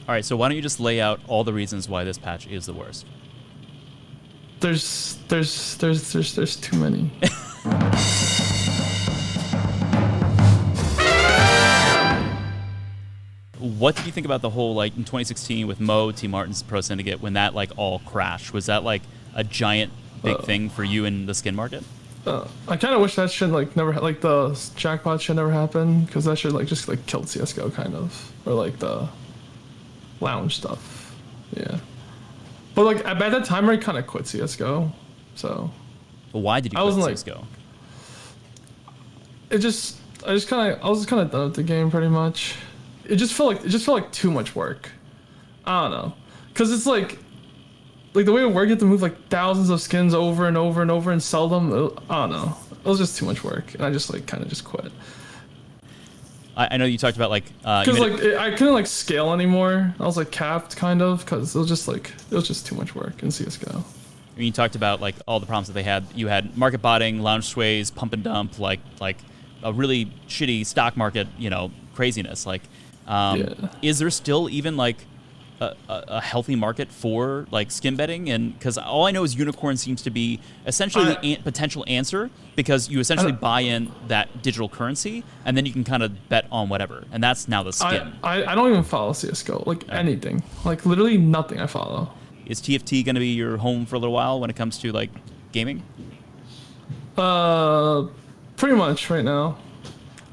All right, so why don't you just lay out all the reasons why this patch is the worst? There's too many. What did you think about the whole, like, in 2016 with Mo, T. Martin's Pro Syndicate, when that, like, all crashed? Was that, like, a giant big thing for you in the skin market? I kind of wish that shit like never like the jackpot should never happen, because that should like just like killed CS:GO kind of, or like the lounge stuff. Yeah, but like at that time I kind of quit CS:GO, so. But why did you quit CS:GO? I was kind of done with the game pretty much. It just felt like too much work. I don't know, cause it's like the way it worked, you have to move like thousands of skins over and over and over and sell them. I don't know. It was just too much work, and I just like kind of just quit. I know you talked about like because I couldn't like scale anymore. I was like capped kind of, because it was just too much work in CS:GO. I mean, you talked about like all the problems that they had. You had market botting, lounge sways, pump and dump, like a really shitty stock market, you know, craziness. Like, is there still even like a healthy market for like skin betting? And because all I know is Unicorn seems to be essentially the potential answer, because you essentially buy in that digital currency and then you can kind of bet on whatever, and that's now the skin. I don't even follow CS:GO, like anything, like literally nothing I follow. Is TFT going to be your home for a little while when it comes to like gaming? Pretty much right now.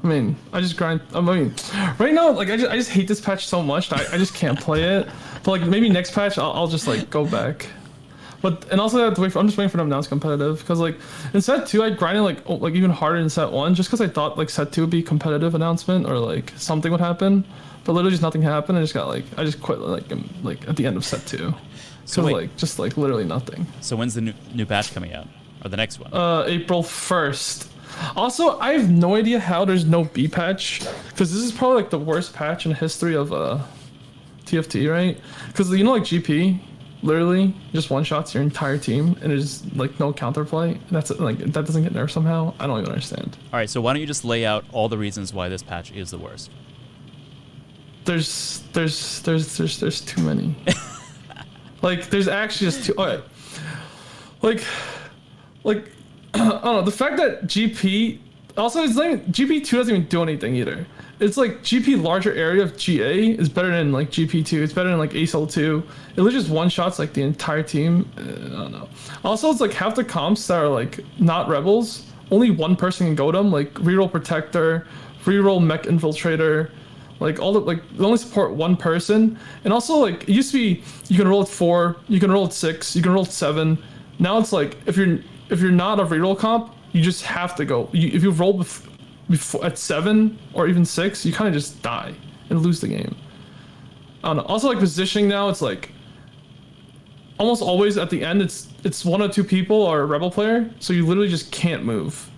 I mean, I just grind. I mean, right now, like I just hate this patch so much that I just can't play it. But like maybe next patch, I'll just like go back. But and also I have to wait for, I'm just waiting for them to announce competitive, because like in set 2 I grinded like even harder in set 1, just because I thought like set 2 would be competitive announcement or like something would happen. But literally just nothing happened. I just quit like at the end of set 2. So like just like literally nothing. So when's the new patch coming out, or the next one? April 1st. Also, I have no idea how there's no B patch, because this is probably like the worst patch in the history of TFT, right? Because you know, like GP, literally just one shots your entire team, and there's like no counterplay. That's like that doesn't get nerfed somehow. I don't even understand. All right, so why don't you just lay out all the reasons why this patch is the worst? There's too many. Like there's actually just too. Okay. Like. I don't know, the fact that GP also it's like GP2 doesn't even do anything either. It's like GP larger area of GA is better than like GP2. It's better than like Asilo 2. It literally just one shots like the entire team. I don't know. Also, it's like half the comps that are like not rebels, only one person can go them, like reroll protector, reroll mech infiltrator, like all the like they only support one person. And also like it used to be you can roll at 4, you can roll at 6, you can roll at 7. Now it's like if you're not a reroll comp, you just have to go. If you roll before at 7 or even 6, you kind of just die and lose the game. I don't know. Also, like positioning now, it's like almost always at the end, it's 1 or 2 people or a rebel player, so you literally just can't move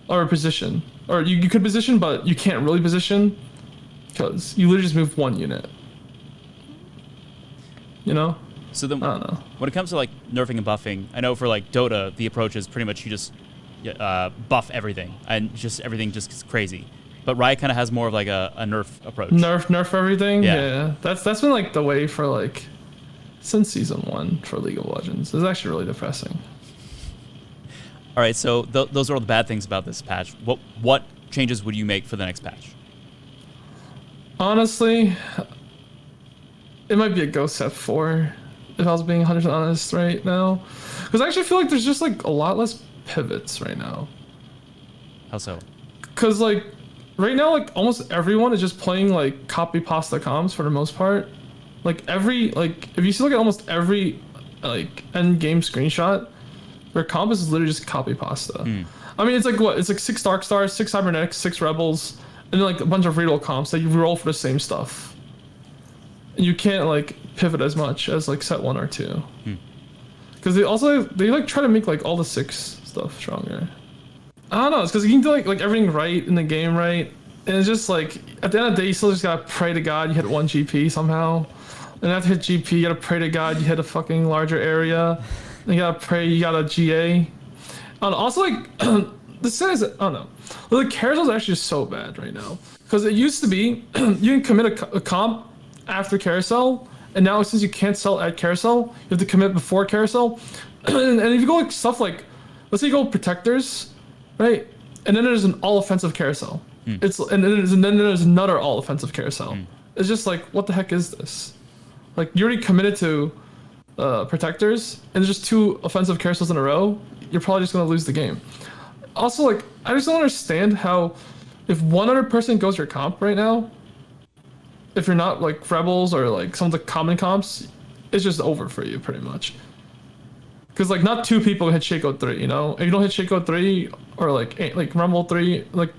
or position, or you could position, but you can't really position because you literally just move 1 unit. You know. So then, I don't know. When it comes to like nerfing and buffing, I know for like Dota, the approach is pretty much you just buff everything, and just everything just gets crazy. But Riot kind of has more of like a nerf approach. Nerf everything. Yeah. That's been like the way for like since season 1 for League of Legends. It's actually really depressing. All right, so those are all the bad things about this patch. What changes would you make for the next patch? Honestly, it might be a go set 4. If I was being 100% honest right now, because I actually feel like there's just like a lot less pivots right now. How so? Because like right now, like almost everyone is just playing like copy pasta comps for the most part. Like if you see like almost every like end game screenshot, their comp is literally just copy pasta. I mean, it's like what? It's like 6 Dark Stars, 6 Cybernetics, 6 Rebels, and then like a bunch of reroll comps that you reroll for the same stuff. And you can't like pivot as much as like set 1 or 2, because they like try to make like all the 6 stuff stronger. I don't know. It's because you can do like everything right in the game, right? And it's just like at the end of the day, you still just gotta pray to God you hit 1 GP somehow. And after hit GP, you gotta pray to God you hit a fucking larger area. And you gotta pray you got a GA. And also like the set is I don't know. The carousel is actually just so bad right now, because it used to be you can commit a comp after carousel, and now since you can't sell at carousel, you have to commit before carousel. And if you go like stuff like, let's say you go protectors, right? And then there's an all offensive carousel. And then there's another all offensive carousel. It's just like, what the heck is this? Like, you already committed to protectors, and there's just 2 offensive carousels in a row. You're probably just gonna lose the game. Also, like, I just don't understand how, if one other person goes your comp right now, if you're not like Rebels or like some of the common comps, it's just over for you pretty much. Because like not 2 people hit Shaco 3, you know? If you don't hit Shaco 3 or like Rumble 3, like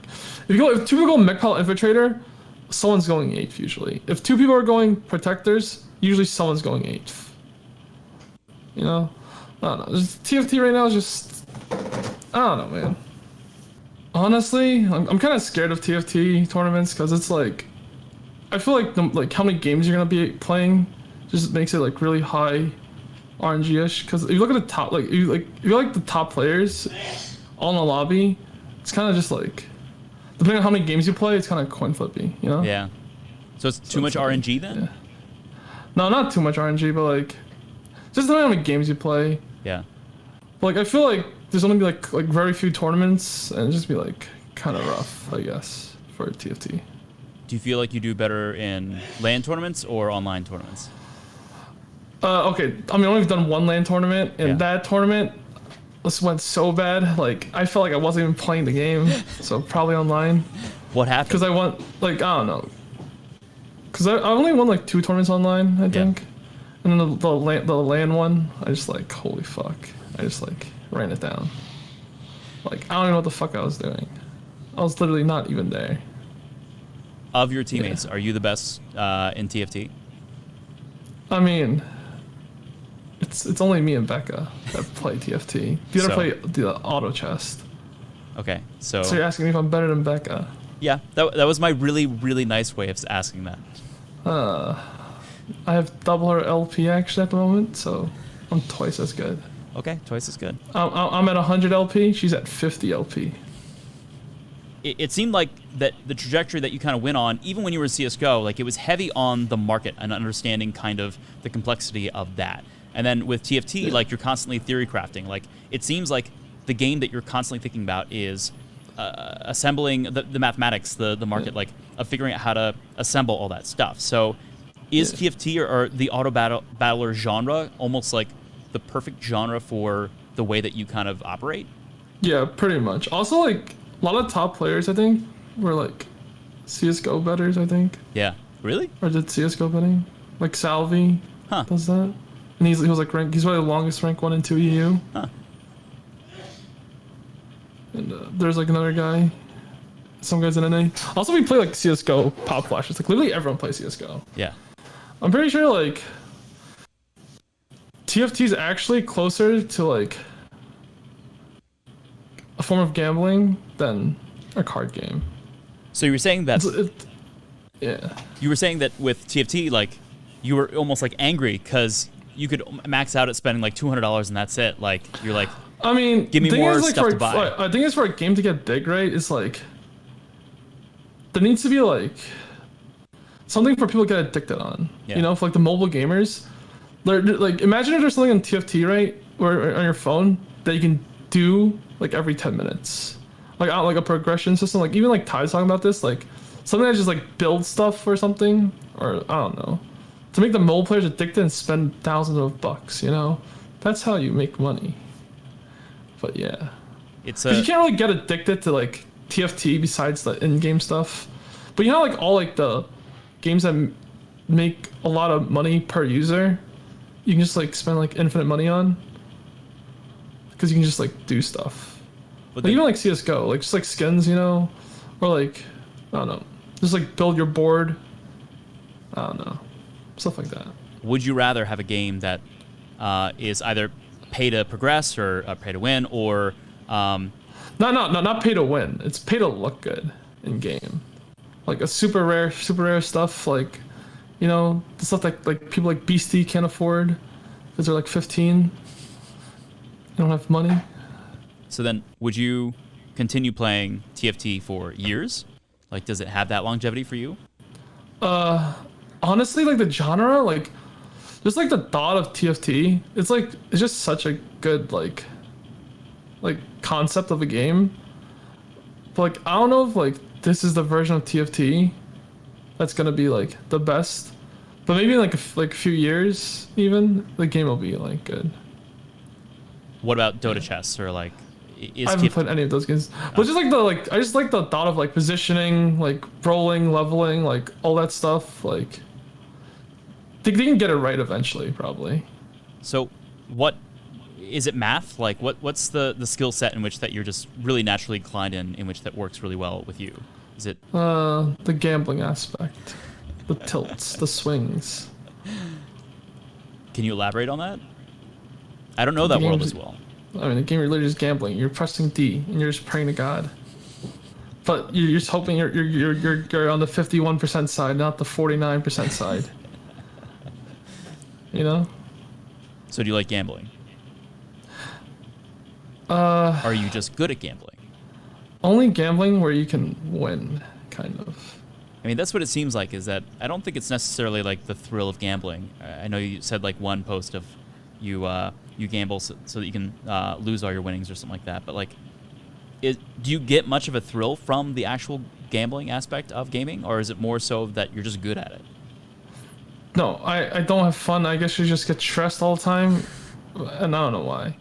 if 2 people go Mechpal Infiltrator, someone's going 8th usually. If 2 people are going Protectors, usually someone's going 8th. You know? I don't know. TFT right now is just, I don't know, man. Honestly, I'm kind of scared of TFT tournaments because it's like, I feel like how many games you're gonna be playing just makes it like really high RNG-ish. Because if you look at the top, if you like the top players all in the lobby, it's kind of just like, depending on how many games you play, it's kind of coin flippy, you know? Yeah. So it's too much RNG then? Yeah. No, not too much RNG, but like, just depending on how many games you play. Yeah. But like, I feel like there's only be like very few tournaments, and it'd just be like kind of rough, I guess, for TFT. Do you feel like you do better in LAN tournaments or online tournaments? Okay, I mean, I've done 1 LAN tournament, and that tournament, this went so bad. Like, I felt like I wasn't even playing the game, so probably online. What happened? Because I won, like, I don't know. Because I only won like 2 tournaments online, I think. And then the LAN one, I just like, holy fuck. I just like ran it down. Like, I don't even know what the fuck I was doing. I was literally not even there. Of your teammates, are you the best in TFT? I mean, it's only me and Becca that play TFT. The other play the auto chest. Okay, so you're asking me if I'm better than Becca? Yeah, that was my really, really nice way of asking that. I have double her LP actually at the moment, so I'm twice as good. Okay, twice as good. I'm at 100 LP, she's at 50 LP. It seemed like that the trajectory that you kind of went on, even when you were in CSGO, like it was heavy on the market and understanding kind of the complexity of that. And then with TFT, like you're constantly theory crafting. Like it seems like the game that you're constantly thinking about is assembling the mathematics, the market, like of figuring out how to assemble all that stuff. So is TFT or the auto battler genre almost like the perfect genre for the way that you kind of operate? Yeah, pretty much. Also, like a lot of top players, I think, were like CSGO betters, I think. Yeah. Really? Or did CSGO betting. Like Salvi does that. And he was like he's probably the longest rank 1 and 2 EU. Huh. And there's like another guy. Some guys in NA. Also, we play like CSGO pop flashes. Like literally everyone plays CSGO. Yeah. I'm pretty sure like TFT is actually closer to like a form of gambling than a card game. So you were saying that yeah. You were saying that with TFT, like you were almost like angry because you could max out at spending like $200 and that's it. Like you're like, I mean, give me more stuff to buy. I think it's for a game to get big, right? It's like there needs to be like something for people to get addicted on. You know, for like the mobile gamers. Like imagine if there's something on TFT, right, or on your phone that you can do like every 10 minutes, like a progression system. Like even like Ty's talking about this, like something that just like builds stuff or something, or I don't know, to make the mobile players addicted and spend thousands of bucks. You know, that's how you make money. But yeah, you can't really get addicted to like TFT besides the in-game stuff. But you know, like all like the games that make a lot of money per user, you can just like spend like infinite money on. Because you can just like do stuff. But like, even like CSGO, like just like skins, you know? Or like, I don't know, just like build your board. I don't know, stuff like that. Would you rather have a game that is either pay to progress or pay to win, or not pay to win. It's pay to look good in game. Like a super rare stuff, like, you know, the stuff that like people like Beastie can't afford because they're like 15. You don't have money. So then, would you continue playing TFT for years? Like, does it have that longevity for you? honestly, like the genre, like just like the thought of TFT, it's just such a good like concept of a game. But like I don't know if like this is the version of TFT that's gonna be like the best. But maybe in like like a few years even the game will be like good. What about Dota chess or like is I haven't TFT? played any of those games. But just like the like I just like the thought of like positioning, like rolling, leveling, like all that stuff. Like they can get it right eventually, probably. So what is it math? Like what's the skill set in which that you're just really naturally inclined in which that works really well with you? Is it The gambling aspect, the tilts, the swings. can you elaborate on that? I don't know The that world game's- as well. I mean, the game you're literally just gambling. You're pressing D and you're just praying to God. But you're just hoping you're on the 51% side, not the 49% side. You know? So do you like gambling? Are you just good at gambling? Only gambling where you can win, kind of. I mean, that's what it seems like, is that I don't think it's necessarily like the thrill of gambling. I know you said like one post of you gamble so that you can lose all your winnings or something like that, but like do you get much of a thrill from the actual gambling aspect of gaming, or is it more so that you're just good at it? No, I don't have fun. I guess you just get stressed all the time, and I don't know why.